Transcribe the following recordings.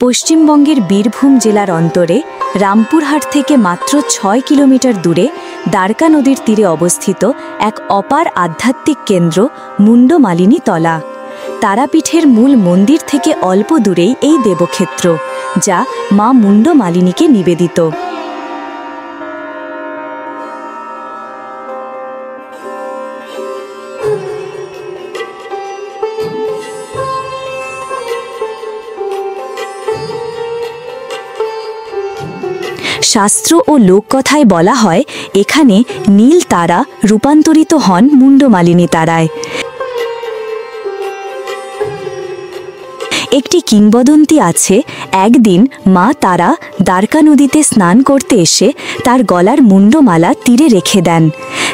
পশ্চিমবঙ্গের বীরভূম জেলার অন্তরে রামপুরহাট থেকে মাত্র ৬ কিলোমিটার দূরে দ্বারকা নদীর তীরে অবস্থিত এক অপার আধ্যাত্মিক কেন্দ্র মুন্ডমালিনী তলা। তারাপীঠের মূল মন্দির থেকে অল্প দূরেই এই দেবক্ষেত্র, যা মা মুন্ডমালিনীকে নিবেদিত। শাস্ত্র ও লোককথায় বলা হয়, এখানে নীল তারা রূপান্তরিত হন মুন্ডমালিনী তারায়। একটি কিংবদন্তি আছে, একদিন মা তারা দ্বারকা নদীতে স্নান করতে এসে তার গলার মুন্ডমালা তীরে রেখে দেন।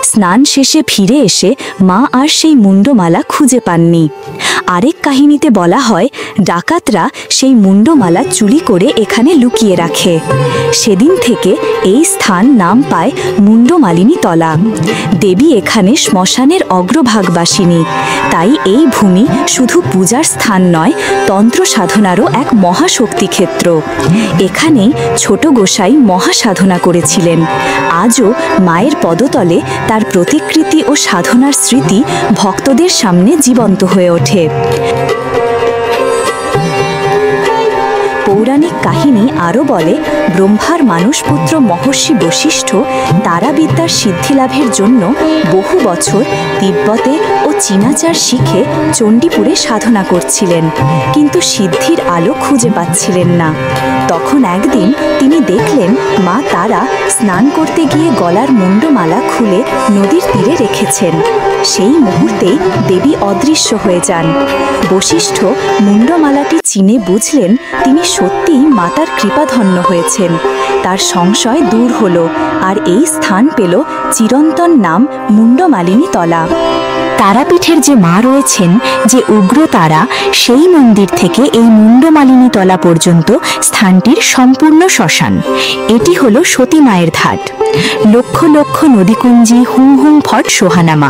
স্নান শেষে ফিরে এসে মা আর সেই মুন্ডমালা খুঁজে পাননি। আরেক কাহিনীতে বলা হয়, ডাকাতরা সেই মুন্ডমালা চুরি করে এখানে লুকিয়ে রাখে। সেদিন থেকে এই স্থান নাম পায় মুন্ডমালিনী তলা। দেবী এখানে শ্মশানের অগ্রভাগবাসিনী, তাই এই ভূমি শুধু পূজার স্থান নয়, তন্ত্র সাধনারও এক মহাশক্তি ক্ষেত্র। এখানেই ছোট গোসাই মহাসাধনা করেছিলেন। আজও মায়ের পদতলে তার প্রতিকৃতি ও সাধনার স্মৃতি ভক্তদের সামনে জীবন্ত হয়ে ওঠে। পৌরাণিক কাহিনী আরও বলে, ব্রহ্মার মানসপুত্র মহর্ষি বশিষ্ঠ তারাবিদ্যার সিদ্ধিলাভের জন্য বহু বছর তিব্বতে ও চীনাচার শিখে চণ্ডীপুরে সাধনা করছিলেন, কিন্তু সিদ্ধির আলো খুঁজে পাচ্ছিলেন না। তখন একদিন তিনি দেখলেন মা তারা স্নান করতে গিয়ে গলার মুন্ডমালা খুলে নদীর তীরে রেখেছেন। সেই মুহূর্তেই দেবী অদৃশ্য হয়ে যান। বশিষ্ঠ মুন্ডমালাটি চিনে বুঝলেন তিনি সত্যিই মাতার কৃপাধন্য হয়েছেন। তার সংশয় দূর হল, আর এই স্থান পেল চিরন্তন নাম মুন্ডমালিনী তলা। তারাপীঠের যে মা রয়েছেন, যে উগ্র তারা, সেই মন্দির থেকে এই মুন্ডমালিনী তলা পর্যন্ত স্থানটির সম্পূর্ণ শ্মশান। এটি হল সতী মায়ের ঘাট। লক্ষ লক্ষ নদীকুঞ্জে হুম হুম ফট সোহানামা।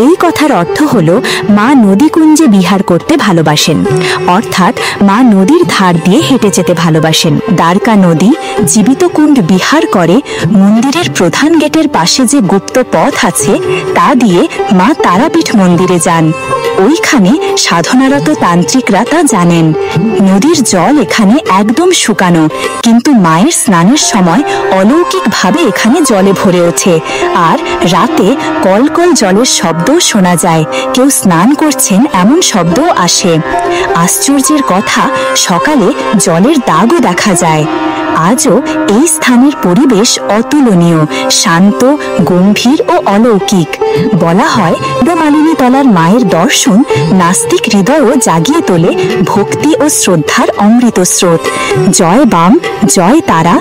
এই কথার অর্থ হল মা নদীকুঞ্জে বিহার করতে ভালোবাসেন, অর্থাৎ মা নদীর ধার দিয়ে হেঁটে যেতে ভালোবাসেন। দ্বারকা নদী জীবিত কুণ্ড বিহার করে মন্দিরের প্রধান গেটের পাশে যে গুপ্ত পথ আছে, তা দিয়ে মা তারাপীঠ মন্দিরে যান। ওইখানে সাধনারত তান্ত্রিকরা তা জানেন। নদীর জল এখানে একদম শুকানো, কিন্তু মায়ের স্নানের সময় অলৌকিকভাবে এখানে জলে ভরে ওঠে, আর রাতে কলকল জলের শব্দও শোনা যায়। কেউ স্নান করছেন এমন শব্দও আসে। আশ্চর্যের কথা, সকালে জলের দাগও দেখা যায়। আজও এই স্থানের পরিবেশ অতুলনীয়, শান্ত, গম্ভীর ও অলৌকিক। বলা হয়, মুন্ডমালিনী তলার মায়ের দর্শন নাস্তিক হৃদয়ও জাগিয়ে তোলে ভক্তি ও শ্রদ্ধার অমৃত স্রোত। জয় বাম, জয় তারা।